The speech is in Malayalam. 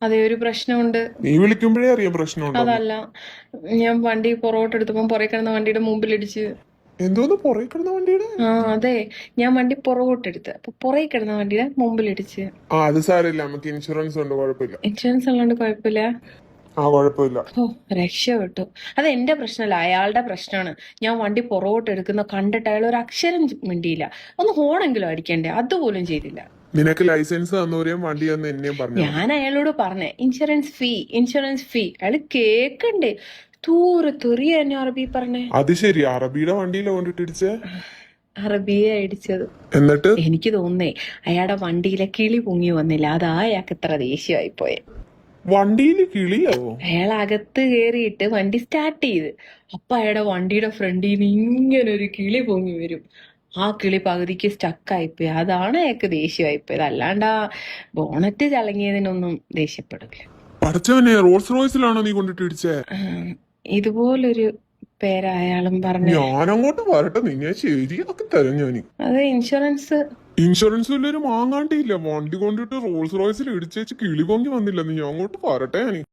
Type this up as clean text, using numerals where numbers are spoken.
അതേ, ഒരു പ്രശ്നമുണ്ട്. നീ വിളിക്കുമ്പോഴേ അറിയാം പ്രശ്നമുണ്ടോ? അതല്ല, ഞാൻ വണ്ടി പുറകോട്ട് എടുത്തപ്പം പുറകെ കിടന്ന വണ്ടിയുടെ മുമ്പിലിടിച്ച്. എന്തോന്ന് പുറകെ കിടന്ന വണ്ടിയുടെ? അതെ, ഞാൻ വണ്ടി പുറകോട്ട് എടുത്ത്, അപ്പൊ പുറകെ കിടന്ന വണ്ടിയുടെ മുമ്പിലിടിച്ച്. അത് സാരമില്ല, നമുക്ക് ഇൻഷുറൻസ് ഉണ്ട്, കുഴപ്പമില്ല. ഇൻഷുറൻസ് ഉള്ളതുകൊണ്ട് കുഴപ്പമില്ല. കുഴപ്പമില്ല. ഓ, രക്ഷപ്പെട്ടു. അത് എന്റെ പ്രശ്നമല്ല, അയാളുടെ പ്രശ്നമാണ്. ഞാൻ വണ്ടി പുറകോട്ട് എടുക്കുന്ന കണ്ടിട്ട് അയാൾ ഒരു അക്ഷരം മിണ്ടിയില്ല. ഒന്ന് ഹോണെങ്കിലും അടിക്കണ്ടേ, അതുപോലും ചെയ്തില്ല. നിനക്ക് ലൈസൻസ് തന്നവരെയും വണ്ടി തന്നു എന്നെയും പറഞ്ഞു. ഞാൻ അയാളോട് പറഞ്ഞേ ഇൻഷുറൻസ് ഫീ. അയാള് കേക്കണ്ടേ, തൂറ് തെറിയ എന്നെ അറബി പറഞ്ഞേ. അത് ശരി, അറബിയുടെ വണ്ടിയിലെ കൊണ്ടിട്ടിടിച്ചേ? അറബിയെ അടിച്ചത്. എന്നിട്ട് എനിക്ക് തോന്നേ അയാളുടെ വണ്ടിയിലെ കിളി പൊങ്ങി വന്നില്ല, അതാ അയാൾക്ക് ഇത്ര ദേഷ്യമായി പോയെ. വണ്ടിയില് കിളിയോ? അയാൾ അകത്ത് കേറിയിട്ട് വണ്ടി സ്റ്റാർട്ട് ചെയ്ത്, അപ്പൊ അയാളുടെ വണ്ടിയുടെ ഫ്രണ്ടിൽ നിന്ന് ഇങ്ങനെ ഒരു കിളി പൊങ്ങി വരും. ആ കിളി പകുതിക്ക് സ്റ്റക്കായിപ്പോയി, അതാണ് അയാൾക്ക് ദേഷ്യമായിപ്പോയത്. അല്ലാണ്ട് ആ ബോണറ്റ് ചളങ്ങിയതിനൊന്നും ദേഷ്യപ്പെടില്ല. പഠിച്ചവനെ, റോൾസ് റോയ്സിലാണോ നീ കൊണ്ടിട്ടിടിച്ചേ? ഇതുപോലൊരു പേരാ അയാളും പറഞ്ഞു. ഞാൻ അങ്ങോട്ട് വരട്ടെ, നിന്നെ ശരിയാക്കി തരാം ഞാൻ. അത് ഇൻഷുറൻസ് വല്ലൊരു മാങ്ങാണ്ടിയില്ല, വണ്ടി കൊണ്ടിട്ട് റോൾസ് റോയ്സിൽ ഇടിച്ചേച്ച് കിളി പൊങ്ങി വന്നില്ല. നീ അങ്ങോട്ട് വരട്ടെ ഞാൻ.